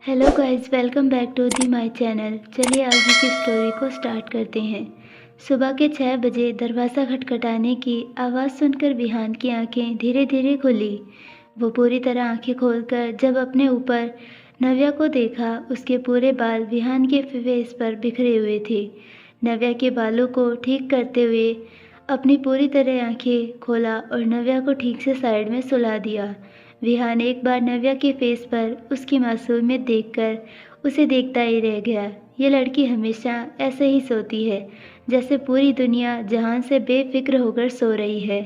Hello guys, welcome back to the my channel. चलिए आज की स्टोरी को स्टार्ट करते हैं। सुबह के 6 बजे दरवाज़ा खटखटाने की आवाज़ सुनकर विहान की आंखें धीरे धीरे खुली। वो पूरी तरह आंखें खोलकर जब अपने ऊपर नव्या को देखा, उसके पूरे बाल विहान के फेस पर बिखरे हुए थे। नव्या के बालों को ठीक करते हुए अपनी पूरी तरह आंखें खोला और नव्या को ठीक से साइड में सुला दिया। विहान एक बार नव्या के फेस पर उसकी मासूमियत देखकर उसे देखता ही रह गया। ये लड़की हमेशा ऐसे ही सोती है, जैसे पूरी दुनिया जहान से बेफिक्र होकर सो रही है।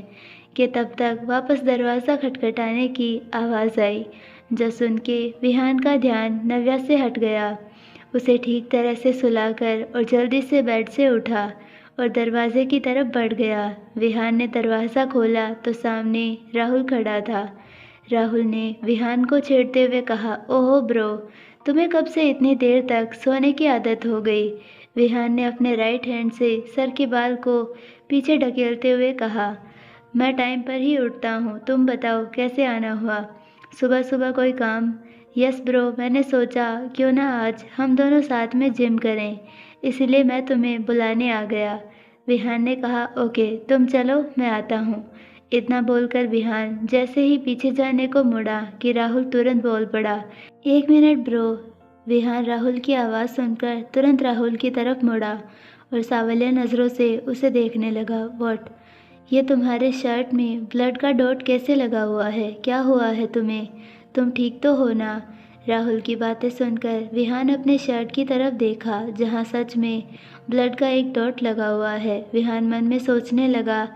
कि तब तक वापस दरवाज़ा खटखटाने की आवाज़ आई, जो सुन के विहान का ध्यान नव्या से हट गया। उसे ठीक तरह से सुलाकर और जल्दी से बेड से उठा और दरवाजे की तरफ बढ़ गया। विहान ने दरवाज़ा खोला तो सामने राहुल खड़ा था। राहुल ने विहान को छेड़ते हुए कहा, ओहो ब्रो, तुम्हें कब से इतनी देर तक सोने की आदत हो गई? विहान ने अपने राइट हैंड से सर के बाल को पीछे ढकेलते हुए कहा, मैं टाइम पर ही उठता हूँ, तुम बताओ कैसे आना हुआ? सुबह सुबह कोई काम? यस ब्रो, मैंने सोचा क्यों ना आज हम दोनों साथ में जिम करें, इसलिए मैं तुम्हें बुलाने आ गया। विहान ने कहा, ओके तुम चलो, मैं आता हूँ। इतना बोलकर विहान जैसे ही पीछे जाने को मुड़ा कि राहुल तुरंत बोल पड़ा, 1 मिनट ब्रो। विहान राहुल की आवाज़ सुनकर तुरंत राहुल की तरफ मुड़ा और सावलिया नज़रों से उसे देखने लगा। व्हाट? ये तुम्हारे शर्ट में ब्लड का डॉट कैसे लगा हुआ है? क्या हुआ है तुम्हें? तुम ठीक तो हो ना? राहुल की बातें सुनकर विहान अपने शर्ट की तरफ देखा, जहाँ सच में ब्लड का एक डॉट लगा हुआ है। विहान मन में सोचने लगा,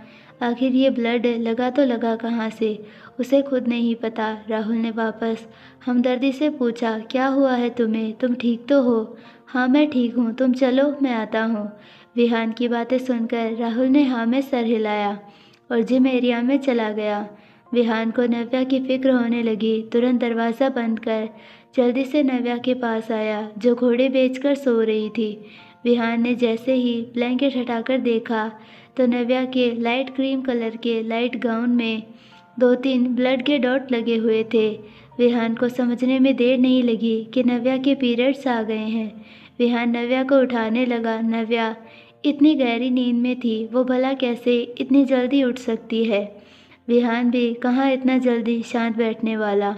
आखिर ये ब्लड लगा तो लगा कहाँ से? उसे खुद नहीं पता। राहुल ने वापस हमदर्दी से पूछा, क्या हुआ है तुम्हें? तुम ठीक तो हो? हाँ मैं ठीक हूँ, तुम चलो मैं आता हूँ। विहान की बातें सुनकर राहुल ने हाँ में सर हिलाया और जिम एरिया में चला गया। विहान को नव्या की फिक्र होने लगी। तुरंत दरवाज़ा बंद कर जल्दी से नव्या के पास आया, जो घोड़े बेचकर सो रही थी। विहान ने जैसे ही ब्लैंकेट हटाकर देखा तो नव्या के लाइट क्रीम कलर के लाइट गाउन में 2-3 ब्लड के डॉट लगे हुए थे। विहान को समझने में देर नहीं लगी कि नव्या के पीरियड्स आ गए हैं। विहान नव्या को उठाने लगा। नव्या इतनी गहरी नींद में थी, वो भला कैसे इतनी जल्दी उठ सकती है? विहान भी कहाँ इतना जल्दी शांत बैठने वाला।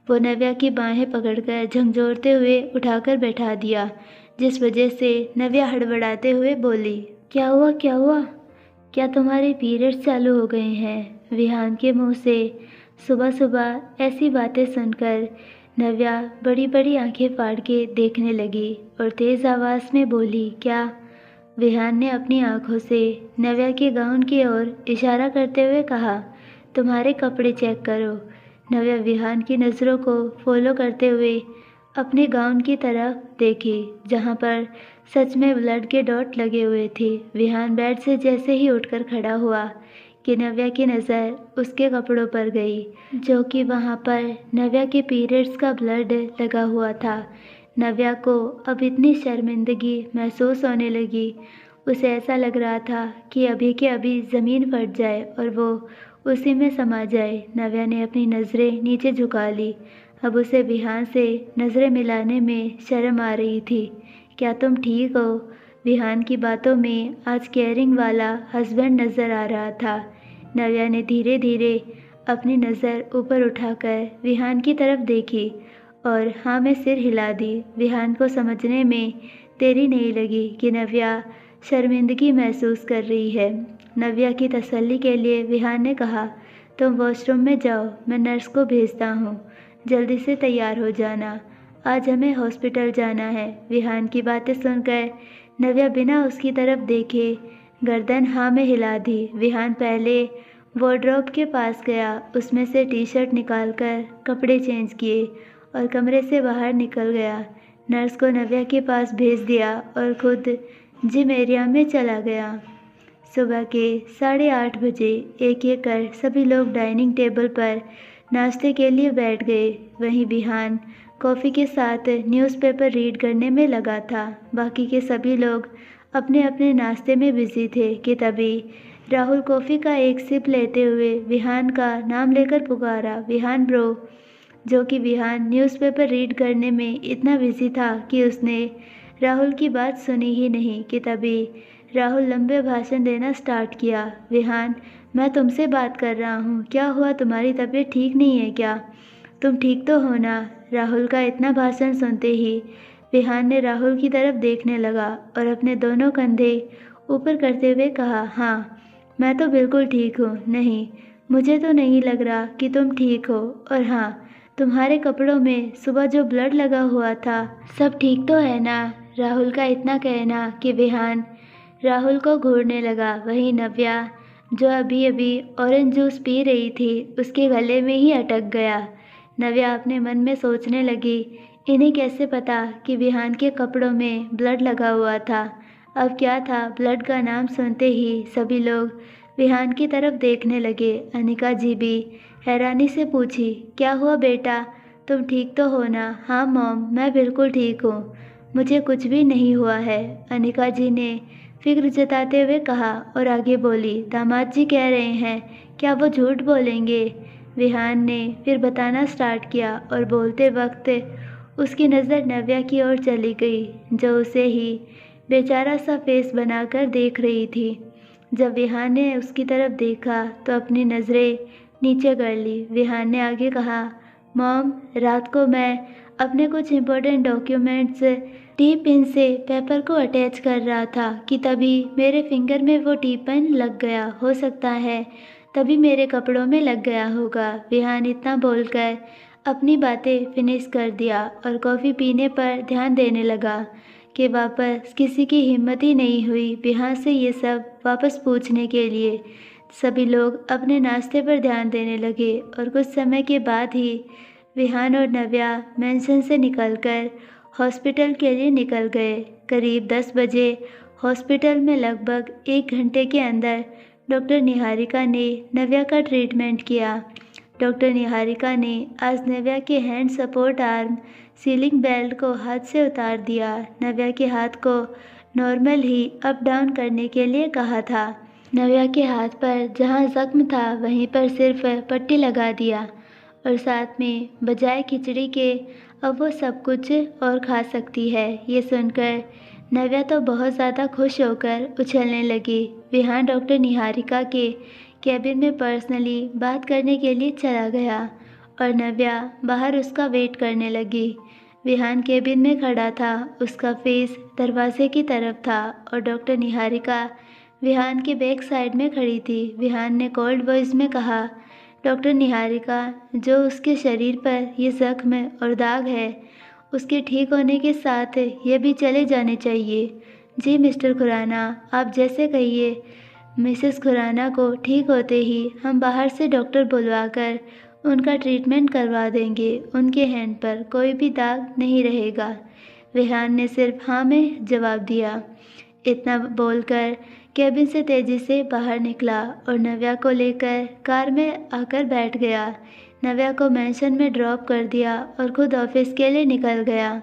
वो नव्या की बाहें पकड़कर झंझोरते हुए उठाकर बैठा दिया, जिस वजह से नव्या हड़बड़ाते हुए बोली, क्या हुआ क्या हुआ? क्या तुम्हारे पीरियड्स चालू हो गए हैं? विहान के मुंह से सुबह सुबह ऐसी बातें सुनकर नव्या बड़ी बड़ी आंखें फाड़ के देखने लगी और तेज़ आवाज़ में बोली, क्या? विहान ने अपनी आंखों से नव्या के गाउन की ओर इशारा करते हुए कहा, तुम्हारे कपड़े चेक करो। नव्या विहान की नज़रों को फॉलो करते हुए अपने गाउन की तरफ देखी, जहाँ पर सच में ब्लड के डॉट लगे हुए थे। विहान बेड से जैसे ही उठकर खड़ा हुआ कि नव्या की नज़र उसके कपड़ों पर गई, जो कि वहाँ पर नव्या के पीरियड्स का ब्लड लगा हुआ था। नव्या को अब इतनी शर्मिंदगी महसूस होने लगी। उसे ऐसा लग रहा था कि अभी के अभी ज़मीन फट जाए और वो उसी में समा जाए। नव्या ने अपनी नज़रें नीचे झुका ली। अब उसे विहान से नज़रें मिलाने में शर्म आ रही थी। क्या तुम ठीक हो? विहान की बातों में आज केयरिंग वाला हस्बैंड नज़र आ रहा था। नव्या ने धीरे धीरे अपनी नज़र ऊपर उठाकर विहान की तरफ देखी और हाँ में सिर हिला दी। विहान को समझने में देरी नहीं लगी कि नव्या शर्मिंदगी महसूस कर रही है। नव्या की तसल्ली के लिए विहान ने कहा, तुम वॉशरूम में जाओ, मैं नर्स को भेजता हूँ, जल्दी से तैयार हो जाना, आज हमें हॉस्पिटल जाना है। विहान की बातें सुनकर नव्या बिना उसकी तरफ देखे गर्दन हाँ में हिला दी। विहान पहले वार्डरोब के पास गया, उसमें से टी शर्ट निकालकर कपड़े चेंज किए और कमरे से बाहर निकल गया। नर्स को नव्या के पास भेज दिया और खुद जिम एरिया में चला गया। सुबह के 8:30 बजे एक एक कर सभी लोग डाइनिंग टेबल पर नाश्ते के लिए बैठ गए। वहीं विहान कॉफ़ी के साथ न्यूज़पेपर रीड करने में लगा था। बाकी के सभी लोग अपने अपने नाश्ते में बिजी थे कि तभी राहुल कॉफ़ी का एक सिप लेते हुए विहान का नाम लेकर पुकारा, विहान ब्रो। जो कि विहान न्यूज़पेपर रीड करने में इतना बिजी था कि उसने राहुल की बात सुनी ही नहीं कि तभी राहुल लंबे भाषण देना स्टार्ट किया। विहान, मैं तुमसे बात कर रहा हूँ, क्या हुआ, तुम्हारी तबीयत ठीक नहीं है क्या? तुम ठीक तो हो ना? राहुल का इतना भाषण सुनते ही विहान ने राहुल की तरफ देखने लगा और अपने दोनों कंधे ऊपर करते हुए कहा, हाँ, मैं तो बिल्कुल ठीक हूँ। नहीं, मुझे तो नहीं लग रहा कि तुम ठीक हो। और हाँ, तुम्हारे कपड़ों में सुबह जो ब्लड लगा हुआ था, सब ठीक तो है ना? राहुल का इतना कहना कि विहान राहुल को घूरने लगा। वहीं नव्या, जो अभी अभी ऑरेंज जूस पी रही थी, उसके गले में ही अटक गया। नव्या अपने मन में सोचने लगी, इन्हें कैसे पता कि विहान के कपड़ों में ब्लड लगा हुआ था? अब क्या था? ब्लड का नाम सुनते ही सभी लोग विहान की तरफ देखने लगे। अनिका जी भी हैरानी से पूछी, क्या हुआ बेटा, तुम ठीक तो हो ना? हाँ मॉम, मैं बिल्कुल ठीक हूँ, मुझे कुछ भी नहीं हुआ है, अनिका जी ने फिक्र जताते हुए कहा और आगे बोली, दामाद जी कह रहे हैं, क्या वो झूठ बोलेंगे? विहान ने फिर बताना स्टार्ट किया और बोलते वक्त उसकी नज़र नव्या की ओर चली गई, जो उसे ही बेचारा सा फेस बनाकर देख रही थी। जब विहान ने उसकी तरफ देखा तो अपनी नज़रें नीचे कर ली। विहान ने आगे कहा, मॉम, रात को मैं अपने कुछ इम्पोर्टेंट डॉक्यूमेंट्स टी पिन से पेपर को अटैच कर रहा था कि तभी मेरे फिंगर में वो टी पिन लग गया। हो सकता है तभी मेरे कपड़ों में लग गया होगा। विहान इतना बोलकर अपनी बातें फिनिश कर दिया और कॉफ़ी पीने पर ध्यान देने लगा कि वापस किसी की हिम्मत ही नहीं हुई विहान से ये सब वापस पूछने के लिए। सभी लोग अपने नाश्ते पर ध्यान देने लगे और कुछ समय के बाद ही विहान और नव्या मेंशन से निकलकर हॉस्पिटल के लिए निकल गए। करीब 10 बजे हॉस्पिटल में लगभग 1 घंटे के अंदर डॉक्टर निहारिका ने नव्या का ट्रीटमेंट किया। डॉक्टर निहारिका ने आज नव्या के hand support arm ceiling belt को हाथ से उतार दिया। नव्या के हाथ को नॉर्मल ही अप डाउन करने के लिए कहा था। नव्या के हाथ पर जहां जख्म था वहीं पर सिर्फ पट्टी लगा दिया और साथ में बजाय खिचड़ी के अब वो सब कुछ और खा सकती है। ये सुनकर नव्या तो बहुत ज़्यादा खुश होकर उछलने लगी। विहान डॉक्टर निहारिका के कैबिन में पर्सनली बात करने के लिए चला गया और नव्या बाहर उसका वेट करने लगी। विहान केबिन में खड़ा था, उसका फेस दरवाजे की तरफ था और डॉक्टर निहारिका विहान के बैक साइड में खड़ी थी। विहान ने कोल्ड वॉइस में कहा, डॉक्टर निहारिका, जो उसके शरीर पर ये जख्म और दाग है, उसके ठीक होने के साथ ये भी चले जाने चाहिए। जी मिस्टर खुराना, आप जैसे कहिए। मिसेस खुराना को ठीक होते ही हम बाहर से डॉक्टर बुलवाकर उनका ट्रीटमेंट करवा देंगे। उनके हैंड पर कोई भी दाग नहीं रहेगा। विहान ने सिर्फ हाँ में जवाब दिया। इतना बोलकर कैबिन से तेजी से बाहर निकला और नव्या को लेकर कार में आकर बैठ गया। नव्या को मेंशन में ड्रॉप कर दिया और खुद ऑफिस के लिए निकल गया।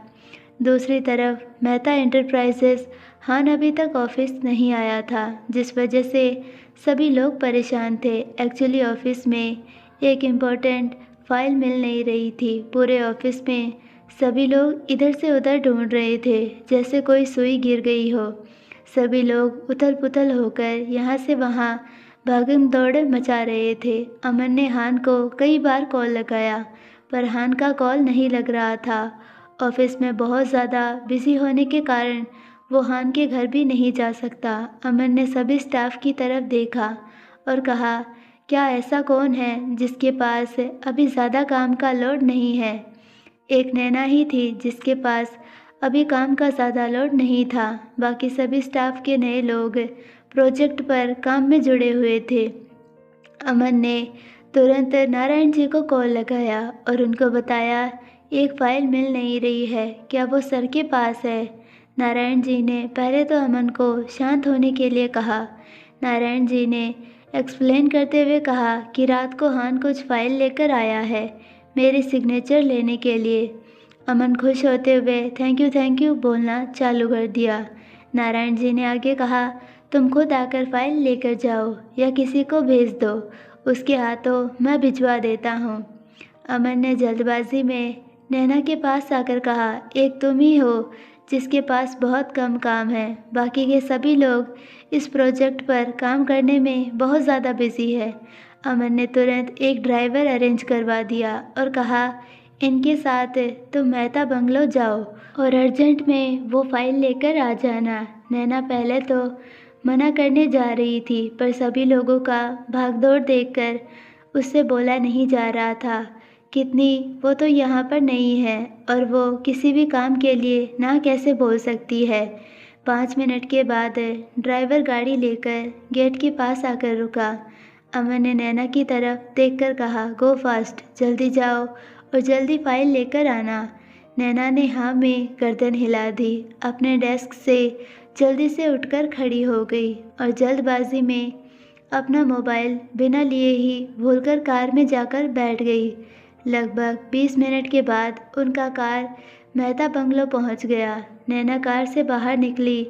दूसरी तरफ मेहता एंटरप्राइजेस हान अभी तक ऑफिस नहीं आया था, जिस वजह से सभी लोग परेशान थे। एक्चुअली ऑफिस में एक इम्पोर्टेंट फाइल मिल नहीं रही थी। पूरे ऑफिस में सभी लोग इधर से उधर ढूंढ रहे थे, जैसे कोई सुई गिर गई हो। सभी लोग उथल पुथल होकर यहाँ से वहाँ भागम दौड़ मचा रहे थे। अमन ने हान को कई बार कॉल लगाया, पर हान का कॉल नहीं लग रहा था। ऑफिस में बहुत ज़्यादा बिजी होने के कारण वो हान के घर भी नहीं जा सकता। अमन ने सभी स्टाफ की तरफ देखा और कहा, क्या ऐसा कौन है जिसके पास अभी ज़्यादा काम का लोड नहीं है? एक नैना ही थी जिसके पास अभी काम का ज़्यादा लोड नहीं था। बाकी सभी स्टाफ के नए लोग प्रोजेक्ट पर काम में जुड़े हुए थे। अमन ने तुरंत नारायण जी को कॉल लगाया और उनको बताया, एक फ़ाइल मिल नहीं रही है, क्या वो सर के पास है? नारायण जी ने पहले तो अमन को शांत होने के लिए कहा। नारायण जी ने एक्सप्लेन करते हुए कहा कि रात को हान कुछ फ़ाइल लेकर आया है मेरी सिग्नेचर लेने के लिए। अमन खुश होते हुए थैंक यू बोलना चालू कर दिया। नारायण जी ने आगे कहा, तुम खुद आकर फाइल लेकर जाओ या किसी को भेज दो, उसके हाथों मैं भिजवा देता हूँ। अमन ने जल्दबाजी में नैना के पास आकर कहा, एक तुम ही हो जिसके पास बहुत कम काम है, बाकी के सभी लोग इस प्रोजेक्ट पर काम करने में बहुत ज़्यादा बिजी है। अमन ने तुरंत एक ड्राइवर अरेंज करवा दिया और कहा, इनके साथ तुम मेहता बंगलो जाओ और अर्जेंट में वो फाइल लेकर आ जाना। नैना पहले तो मना करने जा रही थी, पर सभी लोगों का भागदौड़ देखकर उससे बोला नहीं जा रहा था। कितनी वो तो यहाँ पर नहीं है और वो किसी भी काम के लिए ना कैसे बोल सकती है। 5 मिनट के बाद ड्राइवर गाड़ी लेकर गेट के पास आकर रुका। अमन ने नैना की तरफ देखकर कहा, गो फास्ट, जल्दी जाओ और जल्दी फाइल लेकर आना। नैना ने हाँ में गर्दन हिला दी। अपने डेस्क से जल्दी से उठकर खड़ी हो गई और जल्दबाजी में अपना मोबाइल बिना लिए ही भूलकर कार में जाकर बैठ गई। लगभग 20 मिनट के बाद उनका कार मेहता बंगलो पहुंच गया। नैना कार से बाहर निकली।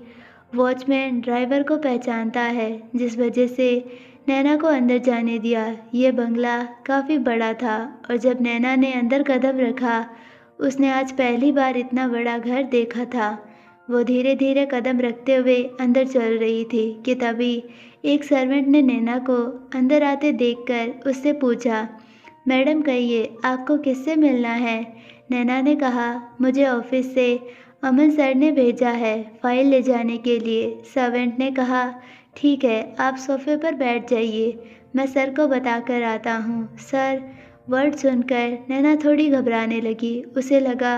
वॉचमैन ड्राइवर को पहचानता है, जिस वजह से नैना को अंदर जाने दिया। ये बंगला काफ़ी बड़ा था और जब नैना ने अंदर कदम रखा, उसने आज पहली बार इतना बड़ा घर देखा था। वो धीरे धीरे कदम रखते हुए अंदर चल रही थी कि तभी एक सर्वेंट ने नैना को अंदर आते देखकर उससे पूछा, मैडम कहिए आपको किससे मिलना है? नैना ने कहा, मुझे ऑफिस से अमन सर ने भेजा है फाइल ले जाने के लिए। सर्वेंट ने कहा, ठीक है, आप सोफे पर बैठ जाइए, मैं सर को बता कर आता हूँ। सर वर्ड सुनकर नैना थोड़ी घबराने लगी। उसे लगा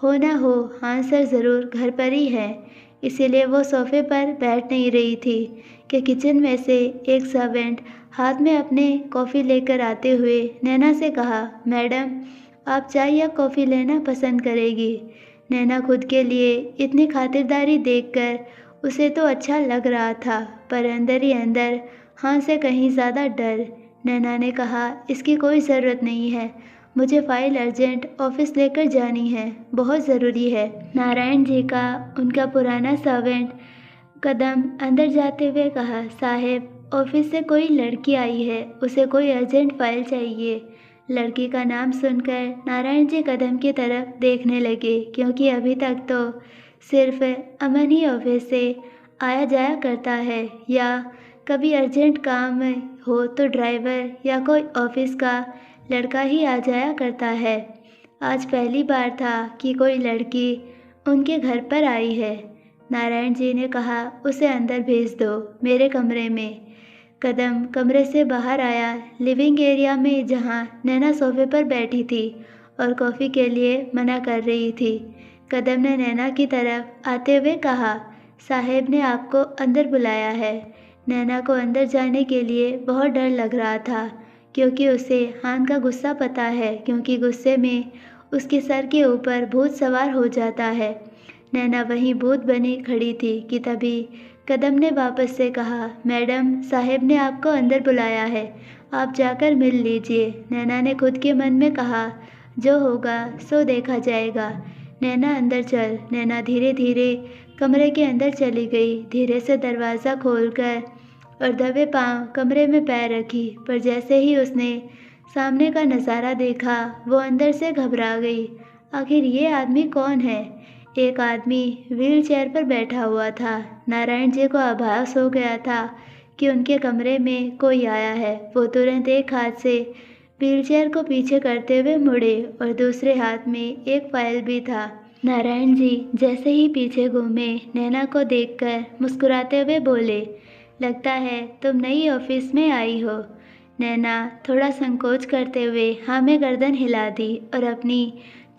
हो ना हो हाँ सर ज़रूर घर पर ही है, इसीलिए वो सोफे पर बैठ नहीं रही थी कि किचन में से एक सर्वेंट हाथ में अपने कॉफ़ी लेकर आते हुए नैना से कहा, मैडम आप चाय या कॉफ़ी लेना पसंद करेगी? नैना खुद के लिए इतनी खातिरदारी देखकर उसे तो अच्छा लग रहा था, पर अंदर ही अंदर हाँ से कहीं ज़्यादा डर। नैना ने कहा, इसकी कोई ज़रूरत नहीं है, मुझे फ़ाइल अर्जेंट ऑफिस लेकर जानी है, बहुत ज़रूरी है। नारायण जी का उनका पुराना सर्वेंट कदम अंदर जाते हुए कहा, साहेब ऑफिस से कोई लड़की आई है, उसे कोई अर्जेंट फाइल चाहिए। लड़की का नाम सुनकर नारायण जी कदम की तरफ देखने लगे, क्योंकि अभी तक तो सिर्फ अमन ही ऑफिस से आया जाया करता है, या कभी अर्जेंट काम हो तो ड्राइवर या कोई ऑफिस का लड़का ही आ जाया करता है। आज पहली बार था कि कोई लड़की उनके घर पर आई है। नारायण जी ने कहा, उसे अंदर भेज दो, मेरे कमरे में। कदम कमरे से बाहर आया, लिविंग एरिया में जहां नैना सोफे पर बैठी थी और कॉफ़ी के लिए मना कर रही थी। कदम ने नैना की तरफ आते हुए कहा, साहेब ने आपको अंदर बुलाया है। नैना को अंदर जाने के लिए बहुत डर लग रहा था, क्योंकि उसे हान का गुस्सा पता है, क्योंकि गुस्से में उसके सर के ऊपर भूत सवार हो जाता है। नैना वहीं भूत बनी खड़ी थी कि तभी कदम ने वापस से कहा, मैडम साहेब ने आपको अंदर बुलाया है, आप जाकर मिल लीजिए। नैना ने खुद के मन में कहा, जो होगा सो देखा जाएगा। नैना अंदर चल। नैना धीरे धीरे कमरे के अंदर चली गई, धीरे से दरवाज़ा खोलकर और दबे पांव कमरे में पैर रखी, पर जैसे ही उसने सामने का नज़ारा देखा, वो अंदर से घबरा गई। आखिर ये आदमी कौन है? एक आदमी व्हील चेयर पर बैठा हुआ था। नारायण जी को आभास हो गया था कि उनके कमरे में कोई आया है। वो तुरंत एक हाथ से व्हील चेयर को पीछे करते हुए मुड़े और दूसरे हाथ में एक फाइल भी था। नारायण जी जैसे ही पीछे घूमे, नैना को देखकर मुस्कुराते हुए बोले, लगता है तुम नई ऑफिस में आई हो। नैना थोड़ा संकोच करते हुए हाँ में गर्दन हिला दी और अपनी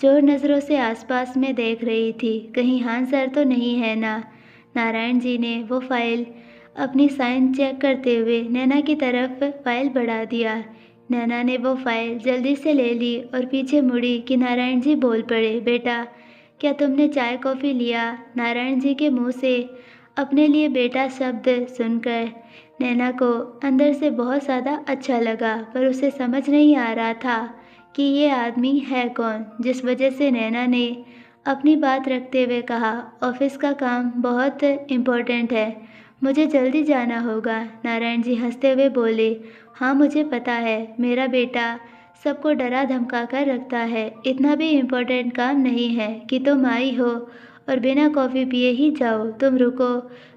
चोर नज़रों से आसपास में देख रही थी, कहीं हान सर तो नहीं है ना। नारायण जी ने वो फाइल अपनी साइन चेक करते हुए नैना की तरफ फाइल बढ़ा दिया। नैना ने वो फाइल जल्दी से ले ली और पीछे मुड़ी कि नारायण जी बोल पड़े, बेटा क्या तुमने चाय कॉफ़ी लिया? नारायण जी के मुंह से अपने लिए बेटा शब्द सुनकर नैना को अंदर से बहुत ज़्यादा अच्छा लगा, पर उसे समझ नहीं आ रहा था कि ये आदमी है कौन, जिस वजह से नैना ने अपनी बात रखते हुए कहा, ऑफिस का काम बहुत इम्पोर्टेंट है, मुझे जल्दी जाना होगा। नारायण जी हंसते हुए बोले, हाँ मुझे पता है, मेरा बेटा सबको डरा धमका कर रखता है। इतना भी इम्पोर्टेंट काम नहीं है कि तुम आई हो और बिना कॉफ़ी पिए ही जाओ। तुम रुको,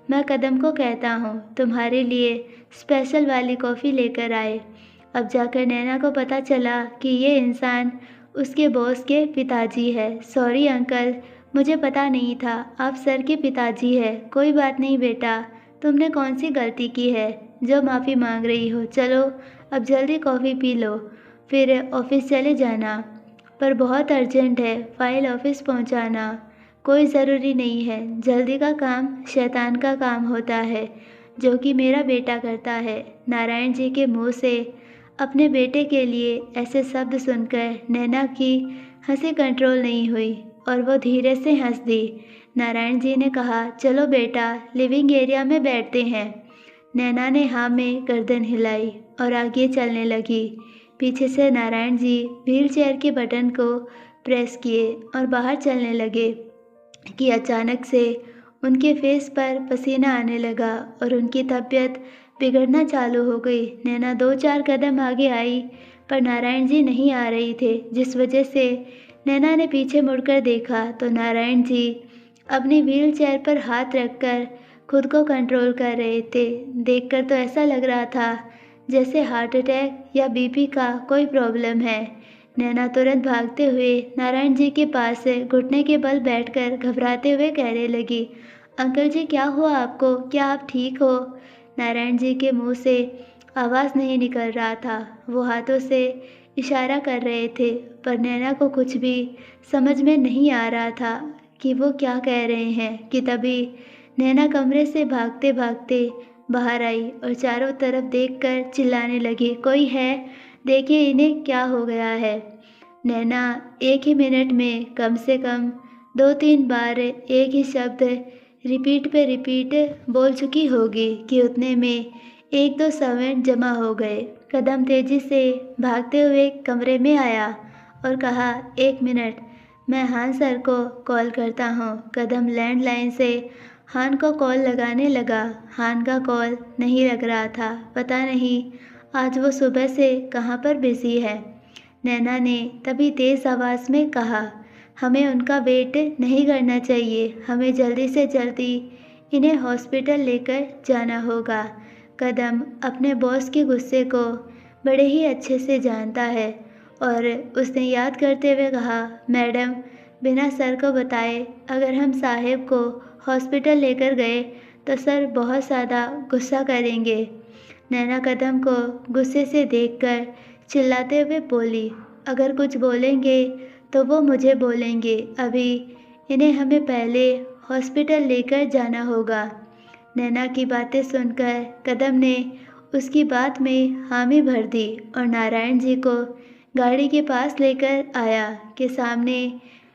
मैं कदम को कहता हूँ तुम्हारे लिए स्पेशल वाली कॉफ़ी लेकर आए। अब जाकर नैना को पता चला कि ये इंसान उसके बॉस के पिताजी है। सॉरी अंकल, मुझे पता नहीं था आप सर के पिताजी है। कोई बात नहीं बेटा, तुमने कौन सी गलती की है जो माफ़ी मांग रही हो। चलो अब जल्दी कॉफ़ी पी लो, फिर ऑफिस चले जाना। पर बहुत अर्जेंट है, फाइल ऑफिस पहुंचाना। कोई ज़रूरी नहीं है, जल्दी का काम शैतान का काम होता है, जो कि मेरा बेटा करता है। नारायण जी के मुंह से अपने बेटे के लिए ऐसे शब्द सुनकर नैना की हंसी कंट्रोल नहीं हुई और वो धीरे से हंस दी। नारायण जी ने कहा, चलो बेटा लिविंग एरिया में बैठते हैं। नैना ने हाँ में गर्दन हिलाई और आगे चलने लगी। पीछे से नारायण जी व्हील चेयर के बटन को प्रेस किए और बाहर चलने लगे कि अचानक से उनके फेस पर पसीना आने लगा और उनकी तबीयत बिगड़ना चालू हो गई। नैना 2-4 कदम आगे आई पर नारायण जी नहीं आ रही थे, जिस वजह से नैना ने पीछे मुड़कर देखा तो नारायण जी अपनी व्हील चेयर पर हाथ रखकर खुद को कंट्रोल कर रहे थे। देखकर तो ऐसा लग रहा था जैसे हार्ट अटैक या बीपी का कोई प्रॉब्लम है। नैना तुरंत भागते हुए नारायण जी के पास घुटने के बल बैठकर घबराते हुए कहने लगी, अंकल जी क्या हुआ आपको, क्या आप ठीक हो? नारायण जी के मुंह से आवाज़ नहीं निकल रहा था। वो हाथों से इशारा कर रहे थे पर नैना को कुछ भी समझ में नहीं आ रहा था कि वो क्या कह रहे हैं कि तभी नैना कमरे से भागते भागते बाहर आई और चारों तरफ देखकर चिल्लाने लगी, कोई है? देखिए इन्हें क्या हो गया है। नैना एक ही मिनट में कम से कम 2-3 बार एक ही शब्द रिपीट पे रिपीट बोल चुकी होगी कि उतने में 1-2 सेकंड जमा हो गए। कदम तेजी से भागते हुए कमरे में आया और कहा, 1 मिनट, मैं हान सर को कॉल करता हूँ। कदम लैंडलाइन से हान को कॉल लगाने लगा। हान का कॉल नहीं लग रहा था। पता नहीं आज वो सुबह से कहाँ पर बिजी है। नैना ने तभी तेज़ आवाज़ में कहा, हमें उनका वेट नहीं करना चाहिए, हमें जल्दी से जल्दी इन्हें हॉस्पिटल लेकर जाना होगा। कदम अपने बॉस के गुस्से को बड़े ही अच्छे से जानता है और उसने याद करते हुए कहा, मैडम बिना सर को बताए अगर हम साहेब को हॉस्पिटल लेकर गए तो सर बहुत ज़्यादा गुस्सा करेंगे। नैना कदम को गुस्से से देखकर चिल्लाते हुए बोली, अगर कुछ बोलेंगे तो वो मुझे बोलेंगे। अभी इन्हें हमें पहले हॉस्पिटल लेकर जाना होगा। नैना की बातें सुनकर कदम ने उसकी बात में हामी भर दी और नारायण जी को गाड़ी के पास लेकर आया कि सामने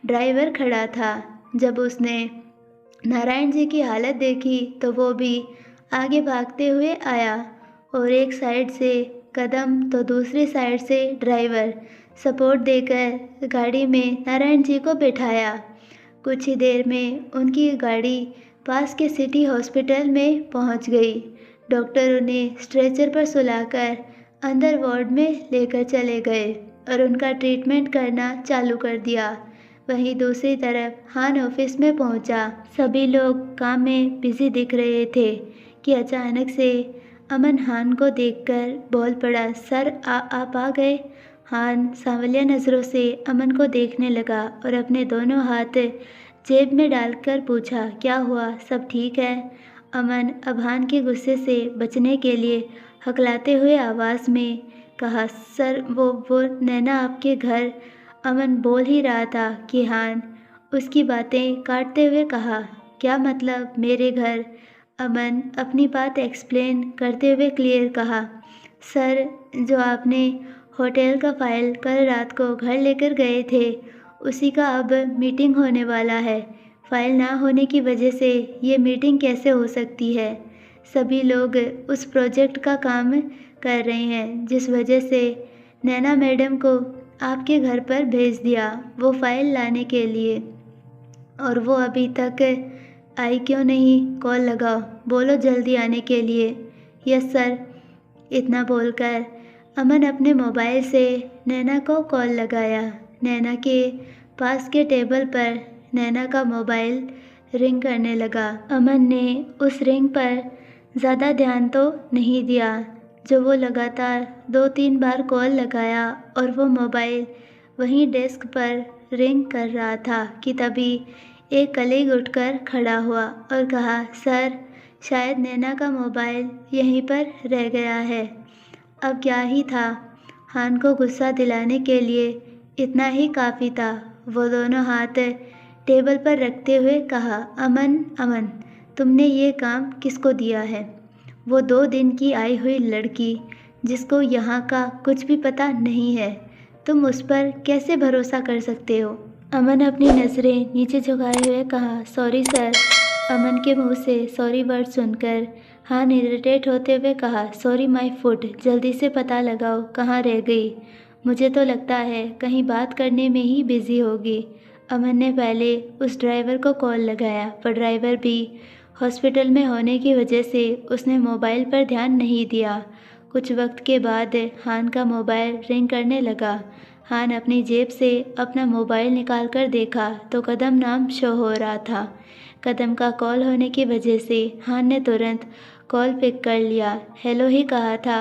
ड्राइवर खड़ा था। जब उसने नारायण जी की हालत देखी तो वो भी आगे भागते हुए आया और एक साइड से कदम तो दूसरी साइड से ड्राइवर सपोर्ट देकर गाड़ी में नारायण जी को बिठाया। कुछ ही देर में उनकी गाड़ी पास के सिटी हॉस्पिटल में पहुंच गई। डॉक्टर उन्हें स्ट्रेचर पर सुलाकर अंदर वार्ड में लेकर चले गए और उनका ट्रीटमेंट करना चालू कर दिया। वहीं दूसरी तरफ हान ऑफिस में पहुंचा। सभी लोग काम में बिजी दिख रहे थे कि अचानक से अमन हान को देखकर बोल पड़ा, सर आप आ गए। हान सांवलिया नज़रों से अमन को देखने लगा और अपने दोनों हाथ जेब में डालकर पूछा, क्या हुआ, सब ठीक है? अमन अब हान के गुस्से से बचने के लिए हकलाते हुए आवाज़ में कहा, सर वो नैना आपके घर। अमन बोल ही रहा था कि हान उसकी बातें काटते हुए कहा, क्या मतलब मेरे घर? अमन अपनी बात एक्सप्लेन करते हुए क्लियर कहा, सर जो आपने होटल का फ़ाइल कल रात को घर लेकर गए थे उसी का अब मीटिंग होने वाला है। फ़ाइल ना होने की वजह से ये मीटिंग कैसे हो सकती है? सभी लोग उस प्रोजेक्ट का काम कर रहे हैं जिस वजह से नैना मैडम को आपके घर पर भेज दिया वो फ़ाइल लाने के लिए, और वो अभी तक आई क्यों नहीं? कॉल लगाओ, बोलो जल्दी आने के लिए। Yes sir. इतना बोलकर अमन अपने मोबाइल से नैना को कॉल लगाया। नैना के पास के टेबल पर नैना का मोबाइल रिंग करने लगा। अमन ने उस रिंग पर ज़्यादा ध्यान तो नहीं दिया। जो वो लगातार 2-3 बार कॉल लगाया और वो मोबाइल वहीं डेस्क पर रिंग कर रहा था कि तभी एक कलीग उठकर खड़ा हुआ और कहा, सर, शायद नैना का मोबाइल यहीं पर रह गया है। अब क्या ही था, हान को गुस्सा दिलाने के लिए इतना ही काफ़ी था। वो दोनों हाथ टेबल पर रखते हुए कहा, अमन, अमन, तुमने ये काम किसको दिया है? वो 2 दिन की आई हुई लड़की जिसको यहाँ का कुछ भी पता नहीं है, तुम उस पर कैसे भरोसा कर सकते हो? अमन अपनी नज़रें नीचे झुकाए हुए कहा, सॉरी सर। अमन के मुंह से सॉरी वर्ड सुनकर हान इरिटेट होते हुए कहा, सॉरी माय फुट, जल्दी से पता लगाओ कहाँ रह गई। मुझे तो लगता है कहीं बात करने में ही बिज़ी होगी। अमन ने पहले उस ड्राइवर को कॉल लगाया, पर ड्राइवर भी हॉस्पिटल में होने की वजह से उसने मोबाइल पर ध्यान नहीं दिया। कुछ वक्त के बाद हान का मोबाइल रिंग करने लगा। हान अपनी जेब से अपना मोबाइल निकाल कर देखा तो कदम नाम शो हो रहा था। कदम का कॉल होने की वजह से हान ने तुरंत कॉल पिक कर लिया। हेलो ही कहा था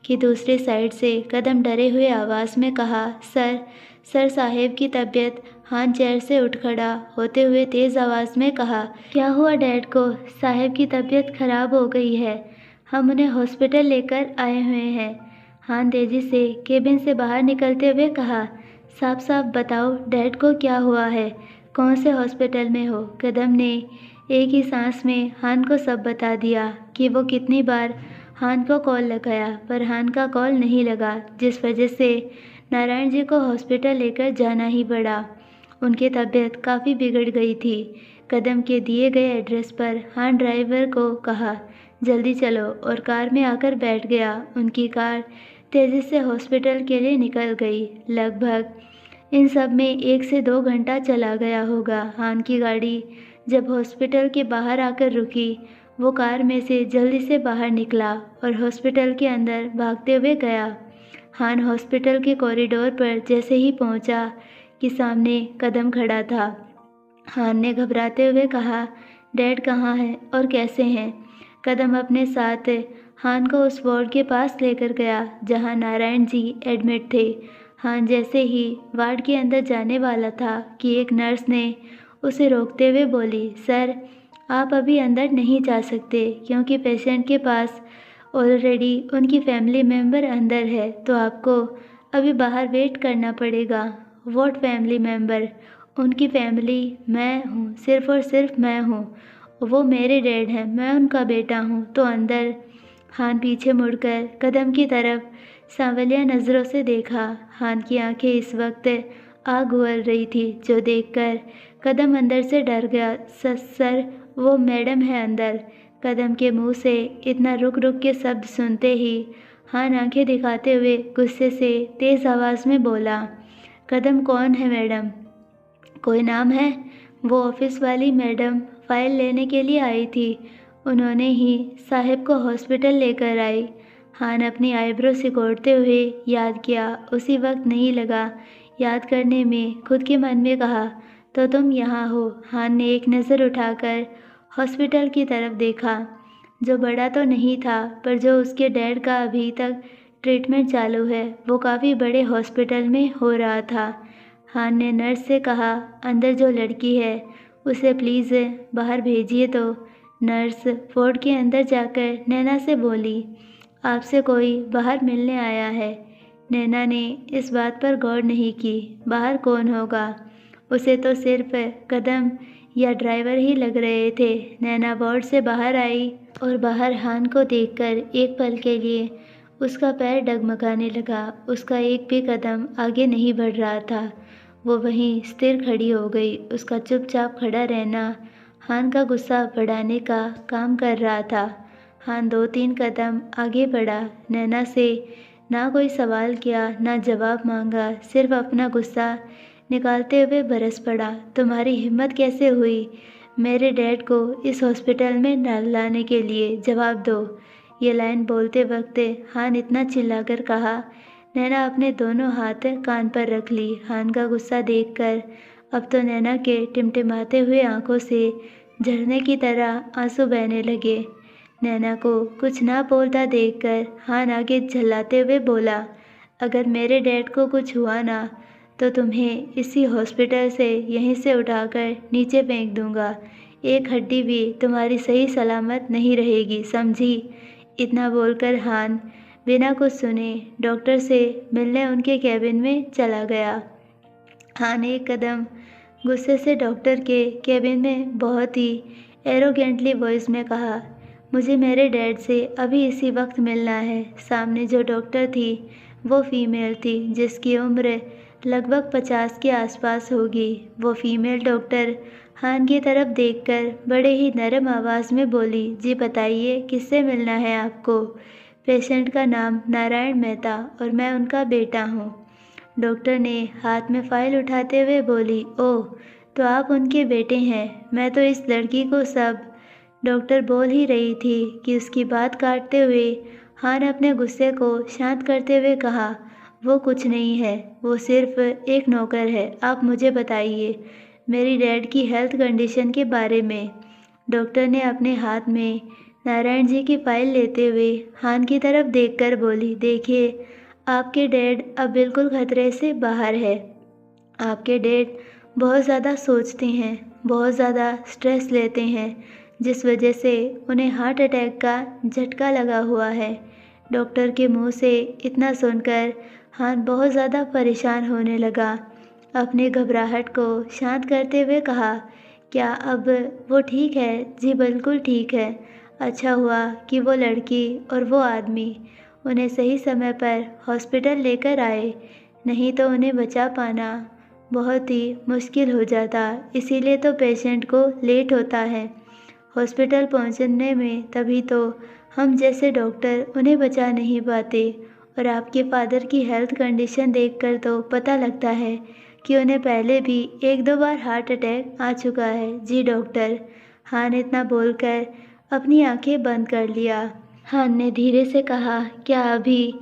कि दूसरे साइड से कदम डरे हुए आवाज़ में कहा, सर साहेब की तबीयत। हान चेयर से उठ खड़ा होते हुए तेज़ आवाज़ में कहा, क्या हुआ डैड को? साहेब की तबीयत खराब हो गई है, हम उन्हें हॉस्पिटल लेकर आए हुए हैं। हान तेजी से केबिन से बाहर निकलते हुए कहा, साफ साफ बताओ डैड को क्या हुआ है, कौन से हॉस्पिटल में हो? कदम ने एक ही सांस में हान को सब बता दिया कि वो कितनी बार हान को कॉल लगाया पर हान का कॉल नहीं लगा, जिस वजह से नारायण जी को हॉस्पिटल लेकर जाना ही पड़ा। उनकी तबीयत काफ़ी बिगड़ गई थी। कदम के दिए गए एड्रेस पर हान ड्राइवर को कहा, जल्दी चलो, और कार में आकर बैठ गया। उनकी कार तेज़ी से हॉस्पिटल के लिए निकल गई। लगभग इन सब में 1 से 2 घंटा चला गया होगा। हान की गाड़ी जब हॉस्पिटल के बाहर आकर रुकी, वो कार में से जल्दी से बाहर निकला और हॉस्पिटल के अंदर भागते हुए गया। हान हॉस्पिटल के कॉरिडोर पर जैसे ही पहुंचा कि सामने कदम खड़ा था। हान ने घबराते हुए कहा, डैड कहाँ हैं और कैसे हैं? कदम अपने साथ हान को उस वार्ड के पास लेकर गया जहां नारायण जी एडमिट थे। हान जैसे ही वार्ड के अंदर जाने वाला था कि एक नर्स ने उसे रोकते हुए बोली, सर, आप अभी अंदर नहीं जा सकते क्योंकि पेशेंट के पास ऑलरेडी उनकी फैमिली मेम्बर अंदर है, तो आपको अभी बाहर वेट करना पड़ेगा। What family member? उनकी फैमिली मैं हूँ, सिर्फ़ और सिर्फ मैं हूँ। वो मेरे डैड हैं, मैं उनका बेटा हूँ, तो अंदर। हान पीछे मुड़कर कदम की तरफ सांवलिया नज़रों से देखा। हान की आंखें इस वक्त आग उगल रही थी, जो देखकर कदम अंदर से डर गया। सर, वो मैडम है अंदर। कदम के मुंह से इतना रुक रुक के शब्द सुनते ही हान आंखें दिखाते हुए गुस्से से तेज़ आवाज़ में बोला, कदम कौन है मैडम? कोई नाम है? वो ऑफिस वाली मैडम फाइल लेने के लिए आई थी, उन्होंने ही साहिब को हॉस्पिटल लेकर आई। हान अपनी आईब्रो सिकोड़ते हुए याद किया। उसी वक्त नहीं लगा याद करने में, खुद के मन में कहा, तो तुम यहाँ हो। हान ने एक नज़र उठाकर हॉस्पिटल की तरफ देखा, जो बड़ा तो नहीं था पर जो उसके डैड का अभी तक ट्रीटमेंट चालू है वो काफ़ी बड़े हॉस्पिटल में हो रहा था। हान ने नर्स से कहा, अंदर जो लड़की है उसे प्लीज़ बाहर भेजिए। तो नर्स वार्ड के अंदर जाकर नैना से बोली, आपसे कोई बाहर मिलने आया है। नैना ने इस बात पर गौर नहीं की, बाहर कौन होगा, उसे तो सिर्फ कदम या ड्राइवर ही लग रहे थे। नैना वार्ड से बाहर आई और बाहर हान को देखकर एक पल के लिए उसका पैर डगमगाने लगा। उसका एक भी कदम आगे नहीं बढ़ रहा था, वो वहीं स्थिर खड़ी हो गई। उसका चुपचाप खड़ा रहना हान का गुस्सा बढ़ाने का काम कर रहा था। हान 2-3 कदम आगे बढ़ा, नैना से ना कोई सवाल किया ना जवाब मांगा, सिर्फ अपना गुस्सा निकालते हुए बरस पड़ा, तुम्हारी हिम्मत कैसे हुई मेरे डैड को इस हॉस्पिटल में न लाने के लिए? जवाब दो। ये लाइन बोलते वक्त हान इतना चिल्लाकर कहा। नैना अपने दोनों हाथ कान पर रख ली। हान का गुस्सा देखकर अब तो नैना के टिमटिमाते हुए आंखों से झरने की तरह आंसू बहने लगे। नैना को कुछ ना बोलता देखकर हान आगे झल्लाते हुए बोला, अगर मेरे डैड को कुछ हुआ ना तो तुम्हें इसी हॉस्पिटल से यहीं से उठाकर नीचे फेंक दूंगा। एक हड्डी भी तुम्हारी सही सलामत नहीं रहेगी, समझी? इतना बोलकर हान बिना कुछ सुने डॉक्टर से मिलने उनके कैबिन में चला गया। हान एक कदम गुस्से से डॉक्टर के कैबिन में बहुत ही एरोगेंटली वॉइस में कहा, मुझे मेरे डैड से अभी इसी वक्त मिलना है। सामने जो डॉक्टर थी वो फीमेल थी, जिसकी उम्र लगभग 50 के आसपास होगी। वो फीमेल डॉक्टर हान की तरफ देखकर बड़े ही नरम आवाज़ में बोली, जी बताइए किससे मिलना है आपको? पेशेंट का नाम नारायण मेहता और मैं उनका बेटा हूँ। डॉक्टर ने हाथ में फाइल उठाते हुए बोली, ओह तो आप उनके बेटे हैं। मैं तो इस लड़की को सब। डॉक्टर बोल ही रही थी कि उसकी बात काटते हुए हान अपने गुस्से को शांत करते हुए कहा, वो कुछ नहीं है, वो सिर्फ एक नौकर है। आप मुझे बताइए मेरी डैड की हेल्थ कंडीशन के बारे में। डॉक्टर ने अपने हाथ में नारायण जी की फाइल लेते हुए हान की तरफ देखकर बोली, देखिए आपके डैड अब बिल्कुल खतरे से बाहर है। आपके डैड बहुत ज़्यादा सोचते हैं, बहुत ज़्यादा स्ट्रेस लेते हैं, जिस वजह से उन्हें हार्ट अटैक का झटका लगा हुआ है। डॉक्टर के मुंह से इतना सुनकर हान बहुत ज़्यादा परेशान होने लगा। अपने घबराहट को शांत करते हुए कहा, क्या अब वो ठीक है? जी बिल्कुल ठीक है। अच्छा हुआ कि वो लड़की और वो आदमी उन्हें सही समय पर हॉस्पिटल लेकर आए, नहीं तो उन्हें बचा पाना बहुत ही मुश्किल हो जाता। इसीलिए तो पेशेंट को लेट होता है हॉस्पिटल पहुंचने में, तभी तो हम जैसे डॉक्टर उन्हें बचा नहीं पाते। और आपके फादर की हेल्थ कंडीशन देखकर तो पता लगता है कि उन्हें पहले भी 1-2 बार हार्ट अटैक आ चुका है। जी डॉक्टर। हान इतना बोलकर अपनी आंखें बंद कर लिया। हान ने धीरे से कहा, क्या अभी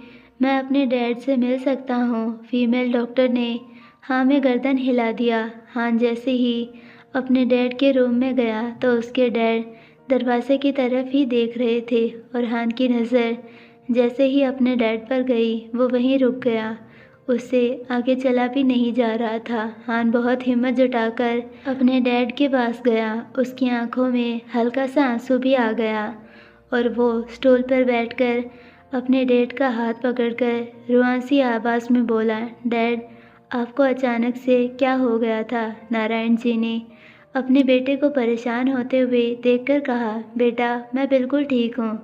मैं अपने डैड से मिल सकता हूँ? फीमेल डॉक्टर ने हाँ में गर्दन हिला दिया। हान जैसे ही अपने डैड के रूम में गया तो उसके डैड दरवाजे की तरफ ही देख रहे थे और हान की नज़र जैसे ही अपने डैड पर गई वो वहीं रुक गया। उससे आगे चला भी नहीं जा रहा था। हान बहुत हिम्मत जुटाकर अपने डैड के पास गया। उसकी आंखों में हल्का सा आंसू भी आ गया और वो स्टूल पर बैठकर अपने डैड का हाथ पकड़कर रुआंसी आवाज़ में बोला, डैड आपको अचानक से क्या हो गया था? नारायण जी ने अपने बेटे को परेशान होते हुए देखकर कहा, बेटा मैं बिल्कुल ठीक हूँ,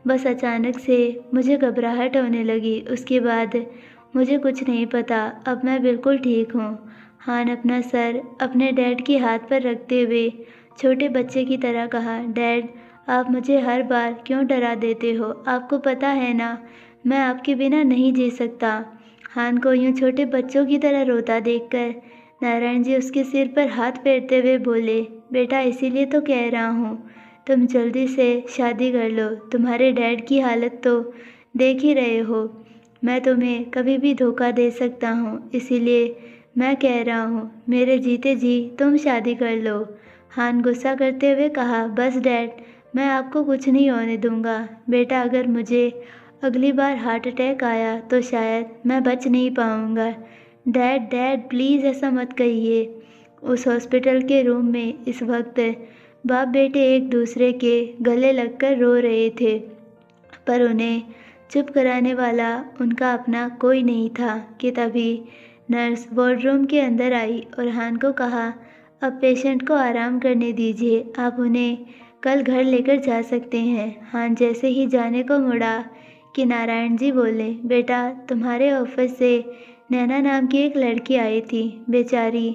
बस अचानक से मुझे घबराहट होने लगी, उसके बाद मुझे कुछ नहीं पता, अब मैं बिल्कुल ठीक हूँ। हान अपना सर अपने डैड के हाथ पर रखते हुए छोटे बच्चे की तरह कहा, डैड आप मुझे हर बार क्यों डरा देते हो? आपको पता है ना मैं आपके बिना नहीं जी सकता। हान को यूं छोटे बच्चों की तरह रोता देखकर नारायण जी उसके सिर पर हाथ फेरते हुए बोले, बेटा इसीलिए तो कह रहा हूँ तुम जल्दी से शादी कर लो। तुम्हारे डैड की हालत तो देख ही रहे हो। मैं तुम्हें कभी भी धोखा दे सकता हूँ, इसीलिए मैं कह रहा हूँ मेरे जीते जी तुम शादी कर लो। हान गुस्सा करते हुए कहा, बस डैड मैं आपको कुछ नहीं होने दूंगा। बेटा अगर मुझे अगली बार हार्ट अटैक आया तो शायद मैं बच नहीं पाऊंगा। डैड डैड प्लीज़ ऐसा मत कहिए। उस हॉस्पिटल के रूम में इस वक्त बाप बेटे एक दूसरे के गले लगकर रो रहे थे, पर उन्हें चुप कराने वाला उनका अपना कोई नहीं था कि तभी नर्स वार्डरूम के अंदर आई और हान को कहा, अब पेशेंट को आराम करने दीजिए, आप उन्हें कल घर लेकर जा सकते हैं। हान जैसे ही जाने को मुड़ा कि नारायण जी बोले, बेटा तुम्हारे ऑफिस से नैना नाम की एक लड़की आई थी, बेचारी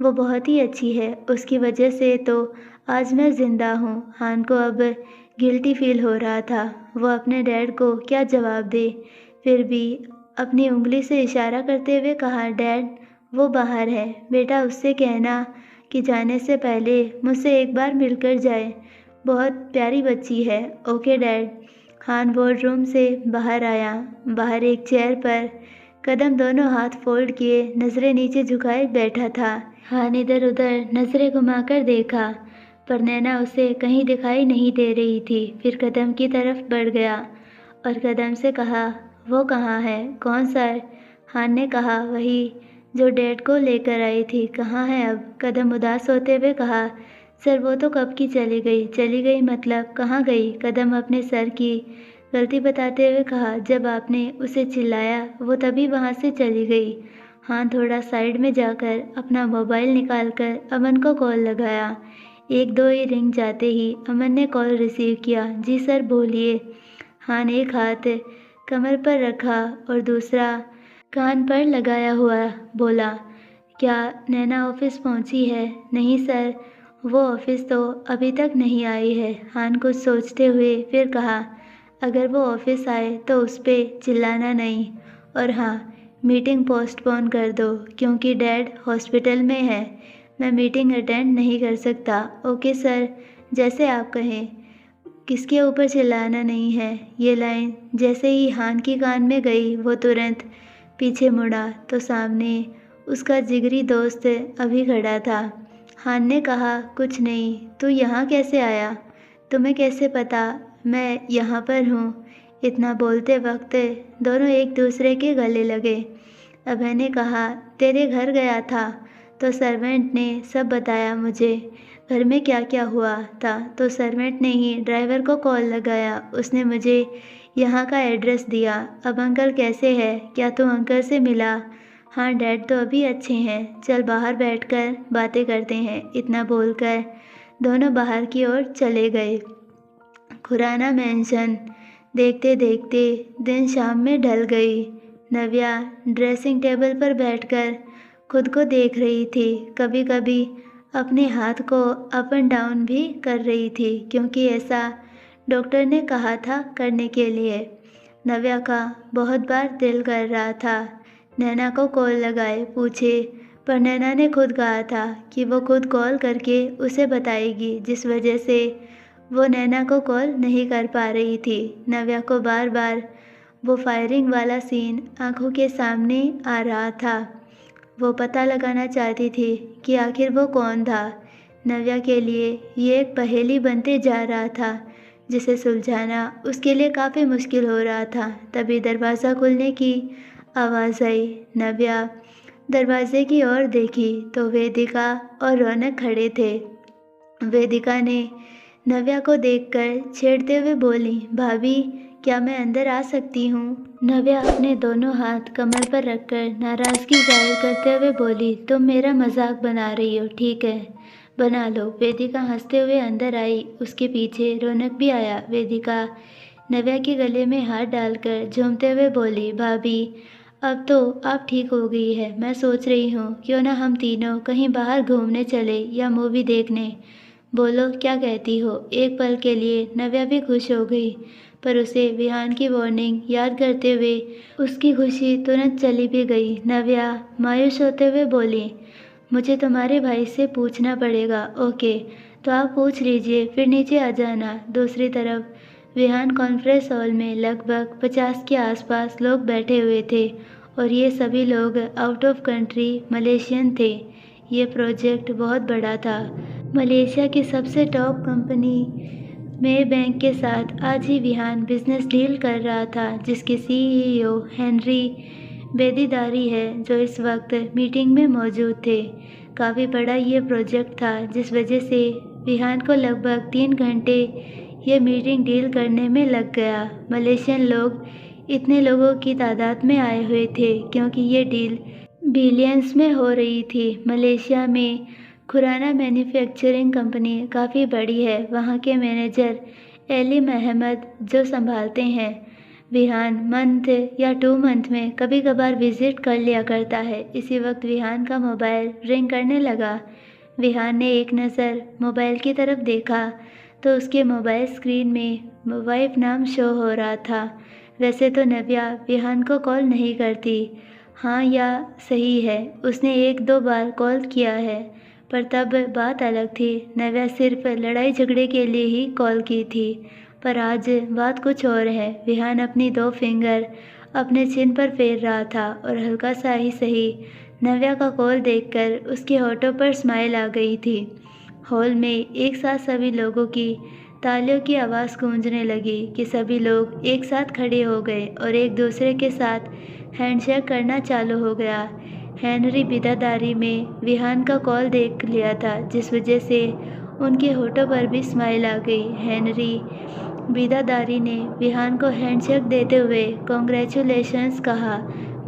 वो बहुत ही अच्छी है, उसकी वजह से तो आज मैं ज़िंदा हूँ। हान को अब गिल्टी फील हो रहा था, वो अपने डैड को क्या जवाब दे, फिर भी अपनी उंगली से इशारा करते हुए कहा, डैड वो बाहर है, बेटा उससे कहना कि जाने से पहले मुझसे एक बार मिलकर जाए, बहुत प्यारी बच्ची है। Okay dad. हान बोर्डरूम से बाहर आया। बाहर एक चेयर पर कदम दोनों हाथ फोल्ड किए नजरें नीचे झुकाए बैठा था। हान इधर उधर नजरें घुमाकर देखा, पर नैना उसे कहीं दिखाई नहीं दे रही थी। फिर कदम की तरफ बढ़ गया और कदम से कहा, वो कहाँ है? कौन सर? हान ने कहा, वही जो डैड को लेकर आई थी। कहाँ है अब? कदम उदास होते हुए कहा, सर वो तो कब की चली गई। चली गई मतलब कहाँ गई? कदम अपने सर की गलती बताते हुए कहा, जब आपने उसे चिल्लाया वो तभी वहाँ से चली गई। हाँ, थोड़ा साइड में जाकर अपना मोबाइल निकालकर अमन को कॉल लगाया। एक दो ही रिंग जाते ही अमन ने कॉल रिसीव किया। जी सर बोलिए। हाँ ने एक हाथ कमर पर रखा और दूसरा कान पर लगाया हुआ बोला, क्या नैना ऑफिस पहुंची है? नहीं सर, वो ऑफिस तो अभी तक नहीं आई है। हान कुछ सोचते हुए फिर कहा, अगर वो ऑफिस आए तो उस पर चिल्लाना नहीं, और हाँ, मीटिंग पोस्टपोन कर दो क्योंकि डैड हॉस्पिटल में है। मैं मीटिंग अटेंड नहीं कर सकता। ओके सर, जैसे आप कहें। किसके ऊपर चिल्लाना नहीं है। ये लाइन जैसे ही हान की कान में गई वो तुरंत पीछे मुड़ा तो सामने उसका जिगरी दोस्त अभी खड़ा था। हान ने कहा, कुछ नहीं, तू यहाँ कैसे आया? तुम्हें कैसे पता मैं यहाँ पर हूँ? इतना बोलते वक्त दोनों एक दूसरे के गले लगे। अभय ने कहा, तेरे घर गया था तो सर्वेंट ने सब बताया मुझे। घर में क्या क्या हुआ था तो सर्वेंट ने ही ड्राइवर को कॉल लगाया। उसने मुझे यहाँ का एड्रेस दिया। अब अंकल कैसे है? क्या तू अंकल से मिला? हाँ डैड तो अभी अच्छे हैं, चल बाहर बैठकर बातें करते हैं। इतना बोलकर दोनों बाहर की ओर चले गए। खुराना मेंशन। देखते देखते दिन शाम में ढल गई। नव्या ड्रेसिंग टेबल पर बैठकर खुद को देख रही थी। कभी कभी अपने हाथ को अप एंड डाउन भी कर रही थी क्योंकि ऐसा डॉक्टर ने कहा था करने के लिए। नव्या का बहुत बार दिल कर रहा था नैना को कॉल लगाए पूछे, पर नैना ने खुद कहा था कि वो खुद कॉल करके उसे बताएगी, जिस वजह से वो नैना को कॉल नहीं कर पा रही थी। नव्या को बार बार वो फायरिंग वाला सीन आंखों के सामने आ रहा था। वो पता लगाना चाहती थी कि आखिर वो कौन था। नव्या के लिए ये एक पहेली बनते जा रहा था जिसे सुलझाना उसके लिए काफ़ी मुश्किल हो रहा था। तभी दरवाज़ा खुलने की आवाज़ आई। नव्या दरवाजे की ओर देखी तो वेदिका और रौनक खड़े थे। वेदिका ने नव्या को देखकर छेड़ते हुए बोली, भाभी क्या मैं अंदर आ सकती हूँ? नव्या अपने दोनों हाथ कमर पर रखकर नाराज़गी जाहिर करते हुए बोली, तुम मेरा मजाक बना रही हो, ठीक है बना लो। वेदिका हंसते हुए अंदर आई। उसके पीछे रौनक भी आया। वेदिका नव्या के गले में हाथ डालकर झूमते हुए बोली, भाभी अब तो आप ठीक हो गई है। मैं सोच रही हूँ क्यों ना हम तीनों कहीं बाहर घूमने चले या मूवी देखने। बोलो क्या कहती हो? एक पल के लिए नव्या भी खुश हो गई, पर उसे विहान की वार्निंग याद करते हुए उसकी खुशी तुरंत चली भी गई। नव्या मायूस होते हुए बोली, मुझे तुम्हारे भाई से पूछना पड़ेगा। ओके, तो आप पूछ लीजिए, फिर नीचे आ जाना। दूसरी तरफ विहान कॉन्फ्रेंस हॉल में लगभग 50 के आसपास लोग बैठे हुए थे और ये सभी लोग आउट ऑफ कंट्री मलेशियन थे। ये प्रोजेक्ट बहुत बड़ा था। मलेशिया की सबसे टॉप कंपनी में बैंक के साथ आज ही विहान बिजनेस डील कर रहा था, जिसके सीईओ हेनरी बेदीदारी है जो इस वक्त मीटिंग में मौजूद थे। काफ़ी बड़ा ये प्रोजेक्ट था, जिस वजह से विहान को लगभग 3 घंटे ये मीटिंग डील करने में लग गया। मलेशियन लोग इतने लोगों की तादाद में आए हुए थे क्योंकि ये डील बिलियंस में हो रही थी। मलेशिया में खुराना मैन्युफैक्चरिंग कंपनी काफ़ी बड़ी है। वहाँ के मैनेजर एलिम अहमद जो संभालते हैं विहान मंथ या 2 मंथ में कभी कभार विजिट कर लिया करता है। इसी वक्त विहान का मोबाइल रिंग करने लगा। विहान ने एक नज़र मोबाइल की तरफ देखा तो उसके मोबाइल स्क्रीन में वाइफ नाम शो हो रहा था। वैसे तो नव्या विहान को कॉल नहीं करती, हाँ या सही है, उसने 1-2 बार कॉल किया है, पर तब बात अलग थी। नव्या सिर्फ लड़ाई झगड़े के लिए ही कॉल की थी, पर आज बात कुछ और है। विहान अपनी 2 फिंगर अपने चिन पर फेर रहा था और हल्का सा ही सही नव्या का कॉल देखकर उसके होठों पर स्माइल आ गई थी। हॉल में एक साथ सभी लोगों की तालियों की आवाज़ गूंजने लगी कि सभी लोग एक साथ खड़े हो गए और एक दूसरे के साथ हैंडशेक करना चालू हो गया। हेनरी बिदादारी में विहान का कॉल देख लिया था, जिस वजह से उनके होठों पर भी स्माइल आ गई। हेनरी बिदादारी ने विहान को हैंडशेक देते हुए कॉन्ग्रेचुलेशंस कहा।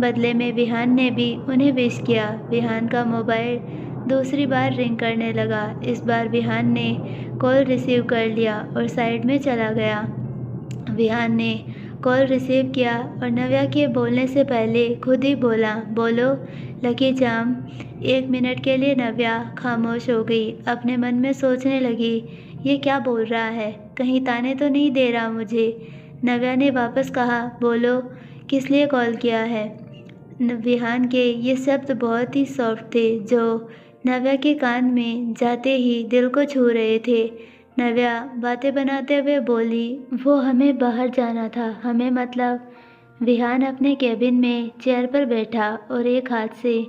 बदले में विहान ने भी उन्हें विश किया। विहान का मोबाइल दूसरी बार रिंग करने लगा। इस बार विहान ने कॉल रिसीव कर लिया और साइड में चला गया। विहान ने कॉल रिसीव किया और नव्या के बोलने से पहले खुद ही बोला, बोलो लकी चार्म। 1 मिनट के लिए नव्या खामोश हो गई। अपने मन में सोचने लगी, ये क्या बोल रहा है, कहीं ताने तो नहीं दे रहा मुझे। नव्या ने वापस कहा, बोलो किस लिए कॉल किया है। विहान के ये शब्द बहुत ही सॉफ्ट थे, जो नव्या के कान में जाते ही दिल को छू रहे थे। नव्या बातें बनाते हुए बोली, वो हमें बाहर जाना था। हमें मतलब? विहान अपने केबिन में चेयर पर बैठा और एक हाथ से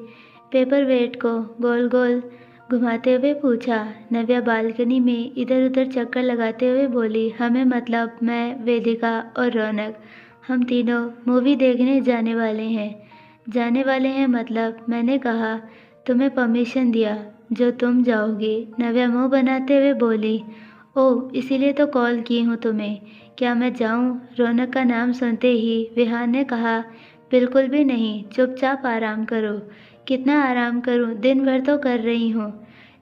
पेपर वेट को गोल गोल घुमाते हुए पूछा। नव्या बालकनी में इधर उधर चक्कर लगाते हुए बोली, हमें मतलब मैं, वेदिका और रौनक, हम तीनों मूवी देखने जाने वाले हैं। जाने वाले हैं मतलब? मैंने कहा, तुम्हें परमिशन दिया जो तुम जाओगी। नव्या मुंह बनाते हुए बोली, ओह इसीलिए तो कॉल की हूँ तुम्हें। क्या मैं जाऊँ? रौनक का नाम सुनते ही विहान ने कहा, बिल्कुल भी नहीं, चुपचाप आराम करो। कितना आराम करूँ, दिन भर तो कर रही हूँ।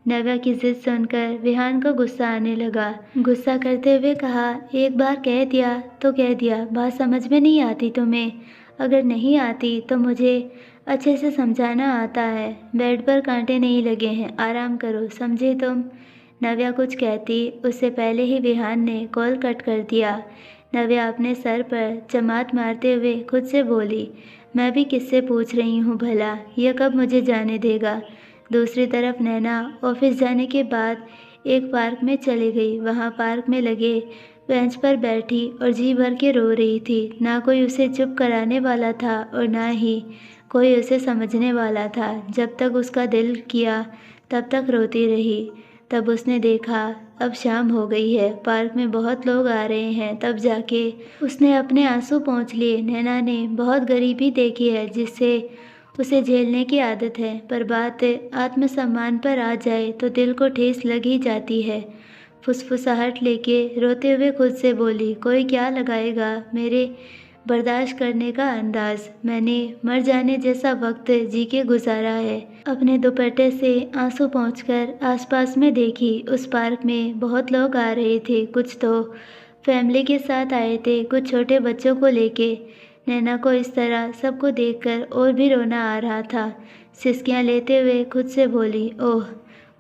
नव्या की जिद सुनकर विहान को गुस्सा आने लगा। गुस्सा करते हुए कहा, एक बार कह दिया तो कह दिया, बात समझ में नहीं आती तुम्हें? अगर नहीं आती तो मुझे अच्छे से समझाना आता है। बेड पर कांटे नहीं लगे हैं, आराम करो, समझे तुम? नव्या कुछ कहती उससे पहले ही विहान ने कॉल कट कर दिया। नव्या अपने सर पर चमाट मारते हुए खुद से बोली, मैं भी किससे पूछ रही हूँ भला, यह कब मुझे जाने देगा। दूसरी तरफ नैना ऑफिस जाने के बाद एक पार्क में चली गई। वहाँ पार्क में लगे बेंच पर बैठी और जी भर के रो रही थी। ना कोई उसे चुप कराने वाला था और ना ही कोई उसे समझने वाला था। जब तक उसका दिल किया तब तक रोती रही। तब उसने देखा अब शाम हो गई है, पार्क में बहुत लोग आ रहे हैं। तब जाके उसने अपने आंसू पोंछ लिए। नैना ने बहुत गरीबी देखी है जिससे उसे झेलने की आदत है, पर बात आत्मसम्मान पर आ जाए तो दिल को ठेस लग ही जाती है। फुसफुसाहट लेके रोते हुए खुद से बोली, कोई क्या लगाएगा मेरे बर्दाश्त करने का अंदाज। मैंने मर जाने जैसा वक्त जी के गुजारा है। अपने दुपट्टे से आंसू पोंछकर आसपास में देखी। उस पार्क में बहुत लोग आ रहे थे, कुछ तो फैमिली के साथ आए थे, कुछ छोटे बच्चों को लेके। नैना को इस तरह सबको देखकर और भी रोना आ रहा था। सिसकियाँ लेते हुए खुद से बोली, ओह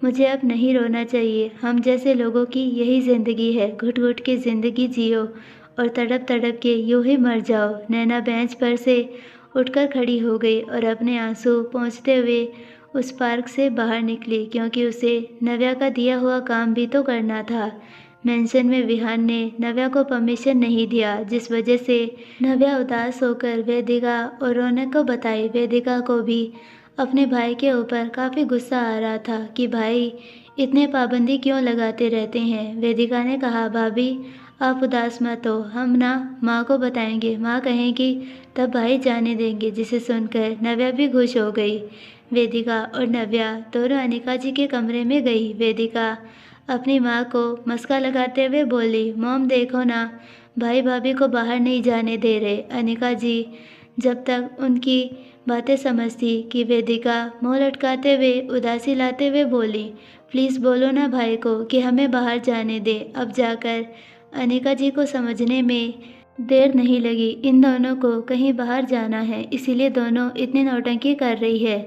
मुझे अब नहीं रोना चाहिए। हम जैसे लोगों की यही ज़िंदगी है, घुट घुट के ज़िंदगी जियो और तड़प तड़प के यूं ही मर जाओ। नैना बेंच पर से उठकर खड़ी हो गई और अपने आंसू पोंछते हुए उस पार्क से बाहर निकली, क्योंकि उसे नव्या का दिया हुआ काम भी तो करना था। मेंशन में विहान ने नव्या को परमिशन नहीं दिया, जिस वजह से नव्या उदास होकर वेदिका और रौनक को बताई। वेदिका को भी अपने भाई के ऊपर काफ़ी गुस्सा आ रहा था कि भाई इतने पाबंदी क्यों लगाते रहते हैं। वेदिका ने कहा, भाभी आप उदास मत हो, हम ना माँ को बताएंगे, माँ कहेंगी तब भाई जाने देंगे। जिसे सुनकर नव्या भी खुश हो गई। वेदिका और नव्या दोनों अनिका जी के कमरे में गई। वेदिका अपनी माँ को मस्का लगाते हुए बोली, मॉम देखो ना, भाई भाभी को बाहर नहीं जाने दे रहे। अनिका जी जब तक उनकी बातें समझती कि वेदिका मुँह लटकाते हुए उदासी लाते हुए बोली, प्लीज़ बोलो ना भाई को कि हमें बाहर जाने दे। अब जाकर अनिका जी को समझने में देर नहीं लगी। इन दोनों को कहीं बाहर जाना है, इसीलिए दोनों इतनी नौटंकी कर रही है।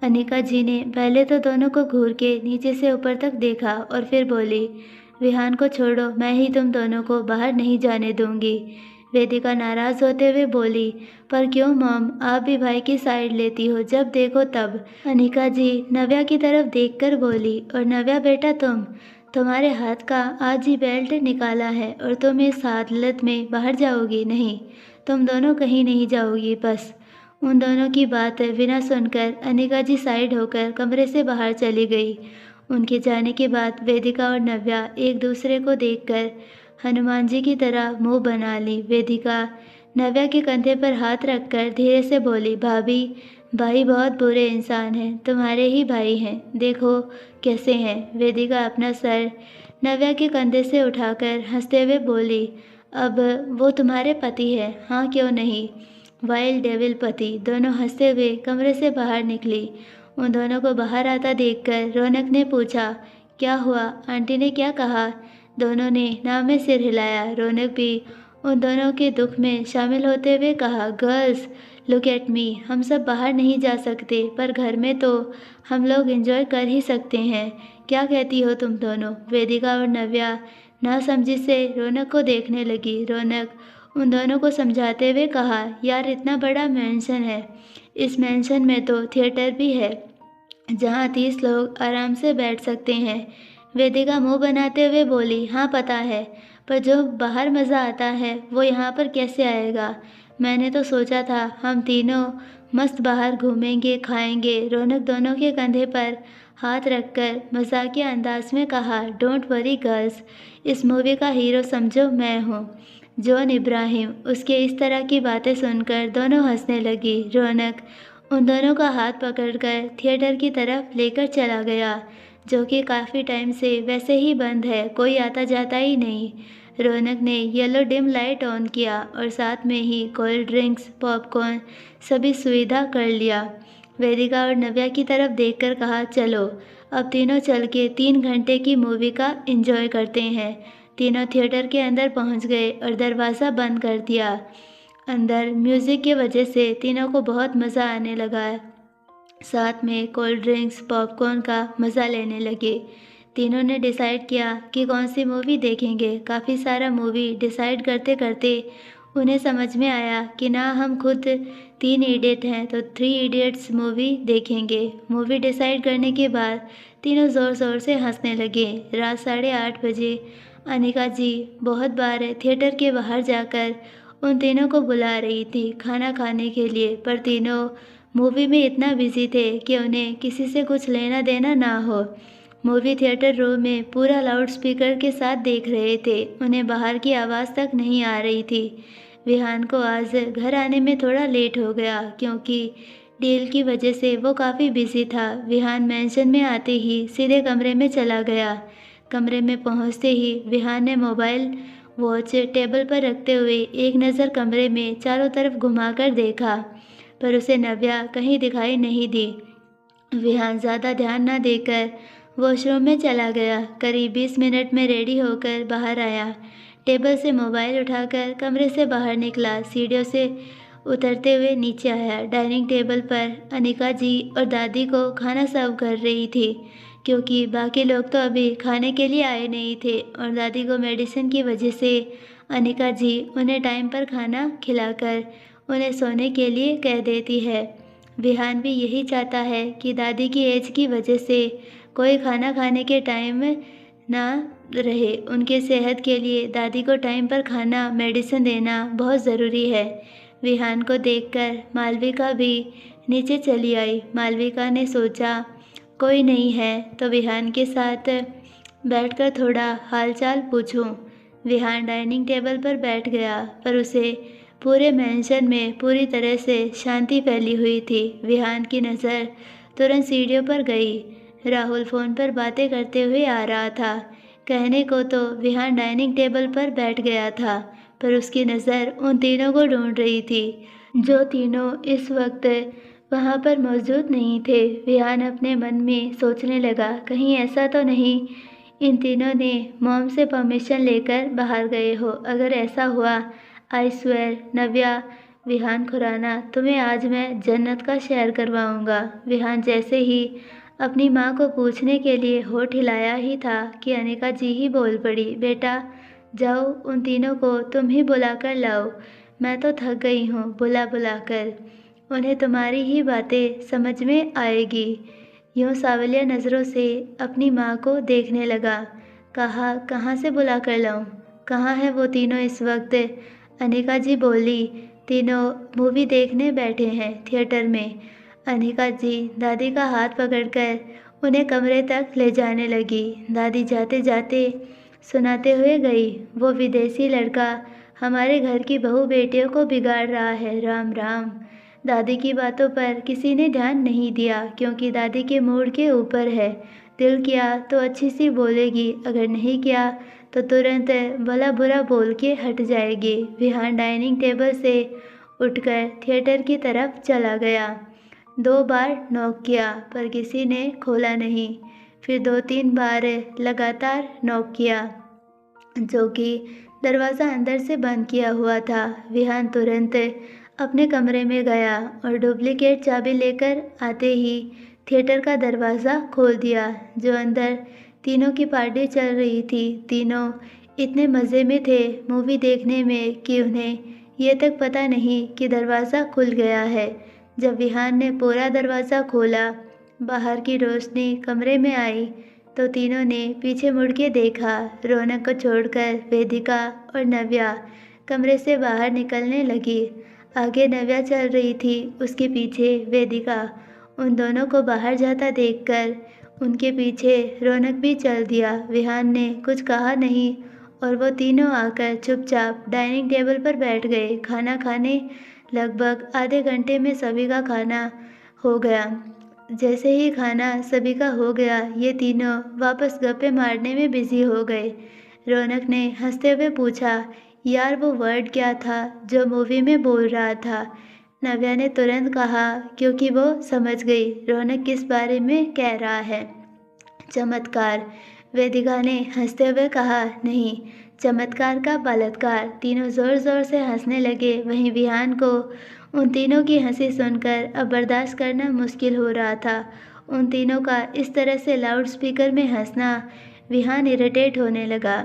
अनिका जी ने पहले तो दोनों को घूर के नीचे से ऊपर तक देखा और फिर बोली, विहान को छोड़ो, मैं ही तुम दोनों को बाहर नहीं जाने दूंगी। वेदिका नाराज़ होते हुए बोली, पर क्यों मॉम, आप भी भाई की साइड लेती हो जब देखो तब। अनिका जी नव्या की तरफ देखकर बोली, और नव्या बेटा तुम्हारे हाथ का आज ही बेल्ट निकाला है और तुम इस हालत में बाहर जाओगी? नहीं, तुम दोनों कहीं नहीं जाओगी। बस। उन दोनों की बात बिना सुनकर अनिका जी साइड होकर कमरे से बाहर चली गई। उनके जाने के बाद वेदिका और नव्या एक दूसरे को देखकर हनुमान जी की तरह मुंह बना ली। वेदिका नव्या के कंधे पर हाथ रखकर धीरे से बोली, भाभी, भाई बहुत बुरे इंसान हैं, तुम्हारे ही भाई हैं, देखो कैसे हैं। वेदिका अपना सर नव्या के कंधे से उठाकर हंसते हुए बोली, अब वो तुम्हारे पति है? हाँ, क्यों नहीं, वाइल्ड डेविल पति। दोनों हंसते हुए कमरे से बाहर निकली। उन दोनों को बाहर आता देखकर रौनक ने पूछा, क्या हुआ, आंटी ने क्या कहा? दोनों ने नाव में सिर हिलाया। रौनक भी उन दोनों के दुख में शामिल होते हुए कहा, गर्ल्स लुक एट मी, हम सब बाहर नहीं जा सकते पर घर में तो हम लोग एंजॉय कर ही सकते हैं। क्या कहती हो तुम दोनों? वेदिका और नव्या नासमझी से रौनक को देखने लगी। रौनक उन दोनों को समझाते हुए कहा, यार इतना बड़ा मेंशन है, इस मेंशन में तो थिएटर भी है जहाँ 30 लोग आराम से बैठ सकते हैं। वेदिका मुंह बनाते हुए बोली, हाँ पता है, पर जो बाहर मज़ा आता है वो यहाँ पर कैसे आएगा? मैंने तो सोचा था हम तीनों मस्त बाहर घूमेंगे, खाएंगे। रौनक दोनों के कंधे पर हाथ रखकर मजाकिया अंदाज में कहा, डोंट वरी गर्ल्स, इस मूवी का हीरो समझो मैं हूँ, जॉन इब्राहिम। उसके इस तरह की बातें सुनकर दोनों हंसने लगी। रौनक उन दोनों का हाथ पकड़कर थिएटर की तरफ लेकर चला गया, जो कि काफ़ी टाइम से वैसे ही बंद है, कोई आता जाता ही नहीं। रौनक ने येलो डिम लाइट ऑन किया और साथ में ही कोल्ड ड्रिंक्स, पॉपकॉर्न सभी सुविधा कर लिया। वेदिका और नव्या की तरफ देखकर कहा, चलो अब तीनों चल के 3 घंटे की मूवी का एंजॉय करते हैं। तीनों थिएटर के अंदर पहुंच गए और दरवाज़ा बंद कर दिया। अंदर म्यूज़िक की वजह से तीनों को बहुत मज़ा आने लगा। साथ में कोल्ड ड्रिंक्स, पॉपकॉर्न का मज़ा लेने लगे। तीनों ने डिसाइड किया कि कौन सी मूवी देखेंगे। काफ़ी सारा मूवी डिसाइड करते करते उन्हें समझ में आया कि ना हम खुद 3 इडियट हैं तो 3 इडियट्स मूवी देखेंगे। मूवी डिसाइड करने के बाद तीनों ज़ोर ज़ोर से हंसने लगे। रात 8:30 बजे अनिका जी बहुत बार थिएटर के बाहर जाकर उन तीनों को बुला रही थी खाना खाने के लिए, पर तीनों मूवी में इतना बिजी थे कि उन्हें किसी से कुछ लेना देना ना हो। मूवी थिएटर रूम में पूरा लाउड स्पीकर के साथ देख रहे थे, उन्हें बाहर की आवाज़ तक नहीं आ रही थी। विहान को आज घर आने में थोड़ा लेट हो गया क्योंकि डील की वजह से वो काफ़ी बिजी था। विहान मेंशन में आते ही सीधे कमरे में चला गया। कमरे में पहुंचते ही विहान ने मोबाइल वॉच टेबल पर रखते हुए एक नज़र कमरे में चारों तरफ घुमाकर देखा, पर उसे नव्या कहीं दिखाई नहीं दी। विहान ज़्यादा ध्यान न देकर वॉशरूम में चला गया। करीब 20 मिनट में रेडी होकर बाहर आया। टेबल से मोबाइल उठाकर कमरे से बाहर निकला। सीढ़ियों से उतरते हुए नीचे आया। डाइनिंग टेबल पर अनिका जी और दादी को खाना सर्व कर रही थी, क्योंकि बाकी लोग तो अभी खाने के लिए आए नहीं थे और दादी को मेडिसिन की वजह से अनिका जी उन्हें टाइम पर खाना खिलाकर उन्हें सोने के लिए कह देती है। विहान भी यही चाहता है कि दादी की एज की वजह से कोई खाना खाने के टाइम ना रहे। उनके सेहत के लिए दादी को टाइम पर खाना, मेडिसिन देना बहुत ज़रूरी है। विहान को देखकर मालविका भी नीचे चली आई। मालविका ने सोचा कोई नहीं है तो विहान के साथ बैठकर थोड़ा हालचाल पूछूं। विहान डाइनिंग टेबल पर बैठ गया, पर उसे पूरे मेंशन में पूरी तरह से शांति फैली हुई थी। विहान की नज़र तुरंत सीढ़ियों पर गई। राहुल फ़ोन पर बातें करते हुए आ रहा था। कहने को तो विहान डाइनिंग टेबल पर बैठ गया था, पर उसकी नज़र उन तीनों को ढूंढ रही थी, जो तीनों इस वक्त वहाँ पर मौजूद नहीं थे। विहान अपने मन में सोचने लगा, कहीं ऐसा तो नहीं इन तीनों ने मॉम से परमिशन लेकर बाहर गए हो। अगर ऐसा हुआ, आई स्वेयर नव्या, विहान खुराना, तुम्हें आज मैं जन्नत का सैर करवाऊंगा। विहान जैसे ही अपनी माँ को पूछने के लिए होठ हिलाया ही था कि अनिका जी ही बोल पड़ी, बेटा जाओ उन तीनों को तुम ही बुला कर लाओ, मैं तो थक गई हूँ बुला बुला कर, उन्हें तुम्हारी ही बातें समझ में आएगी। यूँ सावलिया नज़रों से अपनी माँ को देखने लगा। कहा, कहाँ से बुला कर लाऊं? कहाँ है वो तीनों इस वक्त? अनिका जी बोली, तीनों मूवी देखने बैठे हैं थिएटर में। अनिका जी दादी का हाथ पकड़कर उन्हें कमरे तक ले जाने लगी। दादी जाते जाते सुनाते हुए गई, वो विदेशी लड़का हमारे घर की बहू बेटियों को बिगाड़ रहा है, राम राम। दादी की बातों पर किसी ने ध्यान नहीं दिया क्योंकि दादी के मूड के ऊपर है। दिल किया तो अच्छी सी बोलेगी, अगर नहीं किया तो तुरंत भला बुरा बोल के हट जाएगी। विहान डाइनिंग टेबल से उठकर थिएटर की तरफ चला गया। 2 बार नॉक किया पर किसी ने खोला नहीं। फिर 2-3 बार लगातार नॉक किया, जो कि दरवाज़ा अंदर से बंद किया हुआ था। विहान तुरंत अपने कमरे में गया और डुप्लीकेट चाबी लेकर आते ही थिएटर का दरवाज़ा खोल दिया। जो अंदर तीनों की पार्टी चल रही थी, तीनों इतने मज़े में थे मूवी देखने में कि उन्हें ये तक पता नहीं कि दरवाज़ा खुल गया है। जब विहान ने पूरा दरवाज़ा खोला, बाहर की रोशनी कमरे में आई तो तीनों ने पीछे मुड़ के देखा। रौनक को छोड़कर वेदिका और नव्या कमरे से बाहर निकलने लगी। आगे नव्या चल रही थी, उसके पीछे वेदिका। उन दोनों को बाहर जाता देखकर उनके पीछे रौनक भी चल दिया। विहान ने कुछ कहा नहीं और वो तीनों आकर चुपचाप डाइनिंग टेबल पर बैठ गए खाना खाने। लगभग आधे घंटे में सभी का खाना हो गया। जैसे ही खाना सभी का हो गया, ये तीनों वापस गप्पे मारने में बिजी हो गए। रौनक ने हंसते हुए पूछा, यार वो वर्ड क्या था जो मूवी में बोल रहा था? नव्या ने तुरंत कहा क्योंकि वो समझ गई रौनक किस बारे में कह रहा है। चमत्कार। वेदिका ने हंसते हुए कहा, नहीं, चमत्कार का बलात्कार। तीनों जोर जोर से हंसने लगे। वहीं विहान को उन तीनों की हंसी सुनकर अब बर्दाश्त करना मुश्किल हो रहा था। उन तीनों का इस तरह से लाउड स्पीकर में हंसना, विहान इरिटेट होने लगा।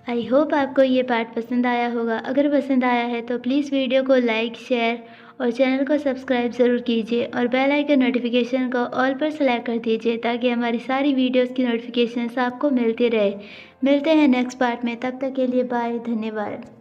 आई होप आपको ये पार्ट पसंद आया होगा। अगर पसंद आया है तो प्लीज़ वीडियो को लाइक, शेयर और चैनल को सब्सक्राइब ज़रूर कीजिए और बेल आइकन नोटिफिकेशन को ऑल पर सेलेक्ट कर दीजिए ताकि हमारी सारी वीडियोस की नोटिफिकेशंस आपको मिलती रहे। मिलते हैं नेक्स्ट पार्ट में, तब तक के लिए बाय, धन्यवाद।